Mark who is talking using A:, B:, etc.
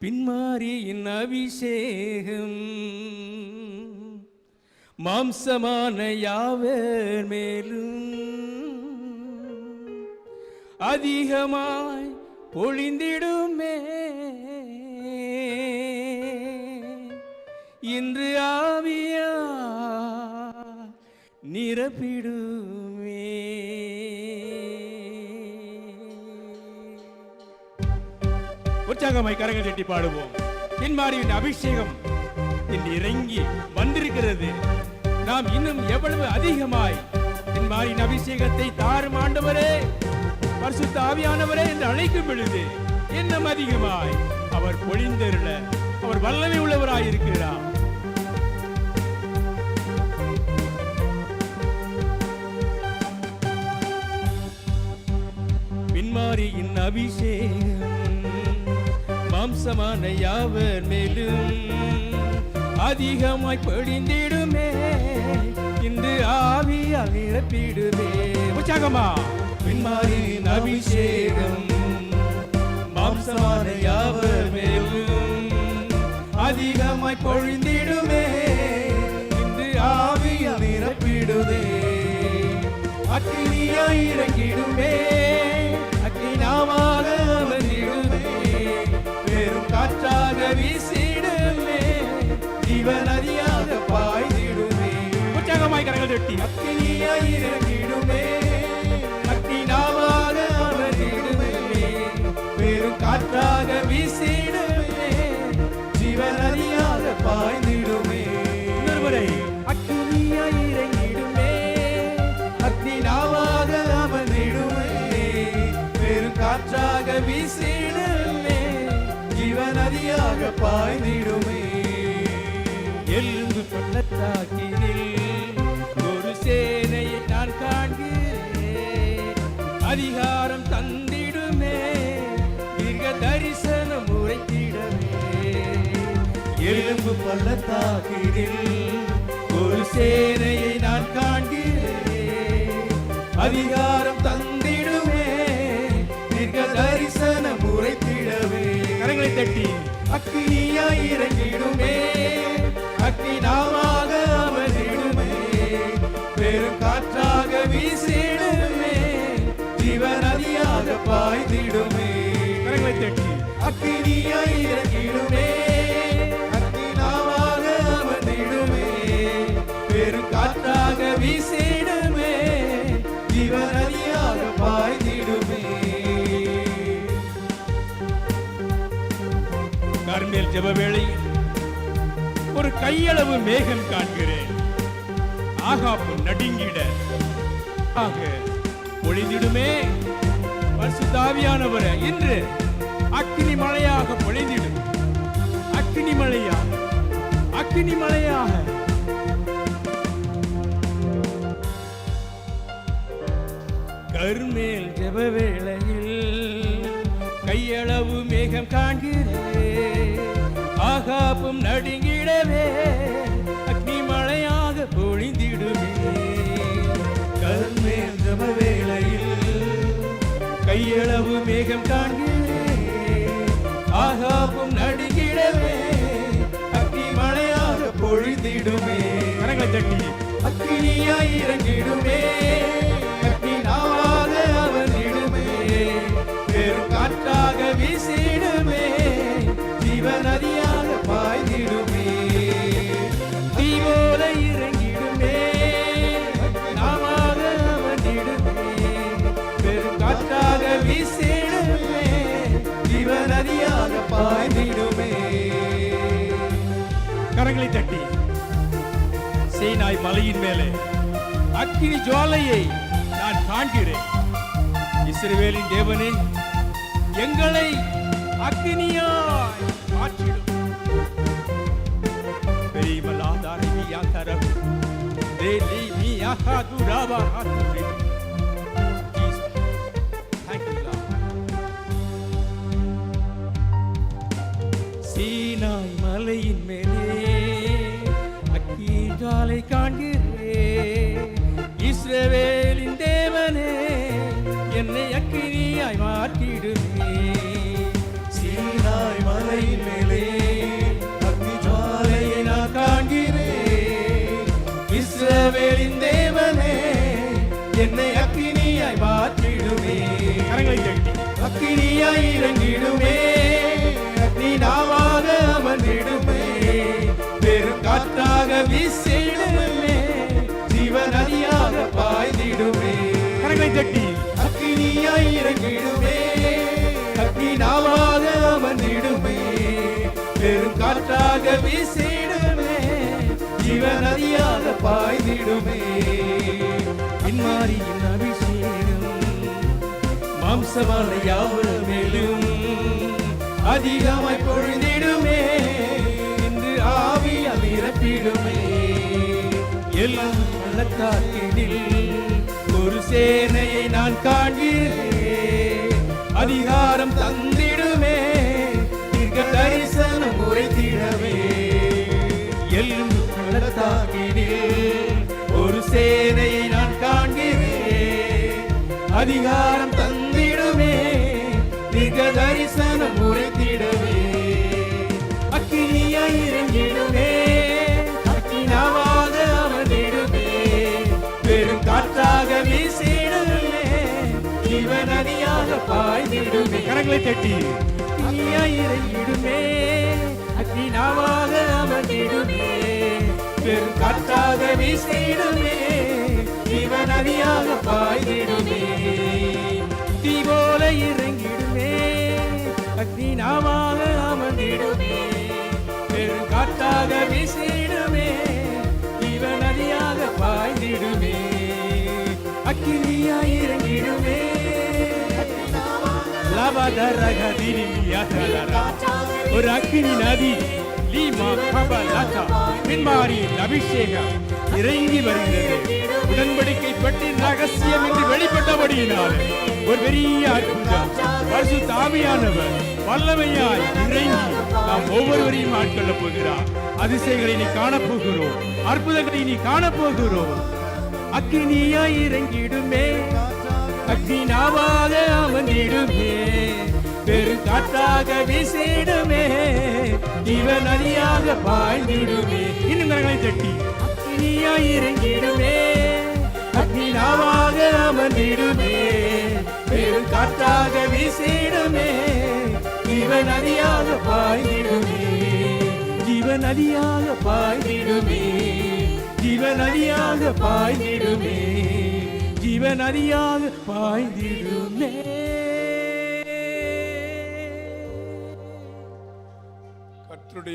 A: பின்மாரியின் அபிஷேகம் மாம்சமான யாவர் மேலும் அதிகமாய் பொழிந்திடுமே. இன்று ஆவியா நிரப்பிடுமே. உற்சாகமாய் கரங்கள் தட்டி பாடுவோம். பின்மாரியின் அபிஷேகம் இன்று இறங்கி வந்திருக்கிறது. நாம் இன்னும் எவ்வளவு அதிகமாய் பின்மாரியின் அபிஷேகத்தை தாரும் ஆண்டவரே, பரிசுத்த ஆவியானவரே என்று அழைக்கும் பொழுது இன்னும் அதிகமாய் அவர் பொழிந்தருள அவர் வல்லமை உள்ளவராயிருக்கிறார். பின்மாரியின் அபிஷேகம் மாம்சமான யாவர் மேலும் அதிகமாய் பொழிந்திடுமே. இன்று ஆவியால் நிரப்பிடுமே. உற்சாகமா பின்மாரியின் அபிஷேகம் மாம்சமான யாவர் மேலும் அதிகமாய் பொழிந்திடுமே. இன்று ஆவியால் நிரப்பிடுமே. அக்கினியாய் இறங்கிடுமே. அக்கினாமாக அமர்ந்திடுமே. பெரும் காற்றாக வீசிடுமே. ஜீவநதியாக பாய்ந்திடுமே. உற்சாகமாய் கரங்கள் தட்டி அக்கினியாய் இறங்கிடுமே. அக்கினாவாக அமர்ந்திடுமே. பெரும் காற்றாக வீசிடுமே. ஜீவநதியாக பாய்ந்திடுமே. ஒருவரை அக்கினியாய் இறங்கிடுமே. அக்கினாவாக அமர்ந்திடுமே. பெரும் காற்றாக வீசிடுமே. ஜீவநதியாக பாய்ந்திடுமே. எழுந்து பள்ளத்தாக்கினில் ஒரு சேனையை நான் காண்கிறேன். அதிகாரம் தந்திடுமே. தீர்க்க தரிசனம் உரைத்திடமே. எழும்பு பள்ளத்தாக்கினில் ஒரு சேனையை நான் காண்கிறேன். அதிகாரம் தந்திடுமே. தீர்க்க தரிசனம் உரைத்திடவே. கரங்களை தட்டி அக்கினியாய் இறங்கிடுமே. அக்கினாவாக அமர்ந்திடுமே. பெரும் காற்றாக வீசிடுமே. ஜீவநதியாக பாய்ந்திடுமே. கரங்களை தட்டி அக்கினியாய் இறங்கிடுமே. அக்கினாவாக அமர்ந்திடுமே. பெரும் காற்றாக வீசிடுமே. ஜீவநதியாக பாய்ந்திடுமே. கர்மேல் ஜெப வேளையில் ஒரு கையளவு மேகம் காண்கிறேன். ஆகாப்பு நடுங்கிட ஆக பொழிந்திடுமே. பரிசுத்த ஆவியானவர் இன்று அக்கினி மழையாக பொழிந்திடும். அக்கினி மழையாக, அக்கினி மழையாக. கர்மேல் ஜெப வேளையில் கையளவு மேகம் காண்கிறேன். ஆகாப்பும் நடுங்கிடவே அக்னி மழையாக பொழிந்திடுமே. கர்மேல் ஜெப வேளையில் கையளவு மேகம் காண்கிறேன். ஆகாப்பும் நடுங்கிடவே அக்னி மழையாக பொழிந்திடுமே. கரங்களை தட்டி அக்கினியாய் இறங்கிடுமே. அக்கினாவாக அமர்ந்திடுமே. பெரும் காற்றாக வீசிடுமே. ஜீவநதியாக பாய்ந்திடுமே. தீவோல இறங்கிடுமே. நாமாக அமர்ந்திடுமே. பெரும் காற்றாக வீசிடுமே. ஜீவநதியாக பாய்ந்திடுமே. கரங்களை தட்டி சீனாய் மலையின் மேலே அக்கினி ஜுவாலையை நான் காண்கிறேன். இஸ்ரவேலின் தேவனே, எங்களை அக்கினியாய் மாற்றிடும். பெரியமலாதாரை மியாதரம் தேலி மியாதுராவா ஹாதுரே. சீனாய் மலையின் மேலே அக்கினி ஜுவாலை காண்கிறேன். இஸ்ரவேலின் தேவனே, என்னை அக்கினியாய் மாற்றிடுமே. சீனாய் மலையின் மேலே இறங்கிடுமே அக்னி நாவாக அமர்ந்திடுமே பெரும் காற்றாக வீசிடுமே ஜீவ நதியாக பாய்ந்திடுமே கரங்களை தட்டி அக்னியாய் இறங்கிடுமே அக்னி நாவாக அமர்ந்திடுமே பெரும் காற்றாக வீசிடுமே ஜீவ நதியாக பாய்ந்திடுமே இன்மாரியின் அபிஷேகம் மாம்சமான யாவர் மேலும் அதிகமாய் பொழுதிடுமே இன்று ஆவியால் நிரப்பிடுமே எல்லாம் பள்ளத்தாக்கினில் ஒரு சேனையை நான் காண்கிறேன் அதிகாரம் தந்திடுமே தீர்க்க தரிசனம் உரைத்திடவே எல்லாம் பள்ளத்தாக்கினில் ஒரு சேனையை நான் காண்கிறேன் அதிகாரம் தந்திடுமே தீர்க்க தரிசனம் உரைத்திடவே அக்கினியாய் இறங்கிடுமே அக்கினாவாக அமர்ந்திடுமே பெரும் காற்றாக வீசிடுமே ஜீவ நதியாக பாய்ந்திடுமே கரங்களை தட்டி அக்கினியாய் இறங்கிடுமே அக்கினாவாக அமர்ந்திடுமே பெரும் காற்றாக வீசிடுமே ஜீவ நதியாக பாய்ந்திடுமே தீ போல இறங்கிடுமே அக்னி நாவாக அமர்ந்திடுமே பெரும் காற்றாக வீசிடுமே ஜீவ நதியாக பாய்ந்திடுமே அக்கினியாய் இறங்கிடுமே ஒரு அக்கினி நதி பின்மாரியின் அபிஷேகம் இறங்கி வருகிறது உடன்படிக்கை பற்றின் ரகசியம் என்று வெளிப்பட்டபடியினால் ஒரு பெரிய அற்புதம் பரிசுத்த ஆவியானவர் வல்லமையாய் இறங்கி நாம் ஒவ்வொருவரையும் ஆட்கொள்ள போகிறார் அதிசயங்களை நீ காணப்போகிறோம் அற்புதங்களை நீ காணப்போகிறோம் அக்கினியாய் இறங்கிடுமே அக்னி நாவாக அமர்ந்திடுமே பெரும் காற்றாக வீசிடுமே ஜீவ நதியாக பாய்ந்திடுமே இன்னும் கரங்களை தட்டி அக்னியாய் இறங்கிடுமே அக்னி நாவாக அமர்ந்திடுமே பெரும் காற்றாக வீசிடுமே ஜீவ நதியாக பாய்ந்திடுமே ஜீவ நதியாக பாய்ந்திடுமே ஜீவ நதியாக பாய்ந்திடுமே ஜீவ நதியாக பாய்ந்திடுமே கர்த்தருடைய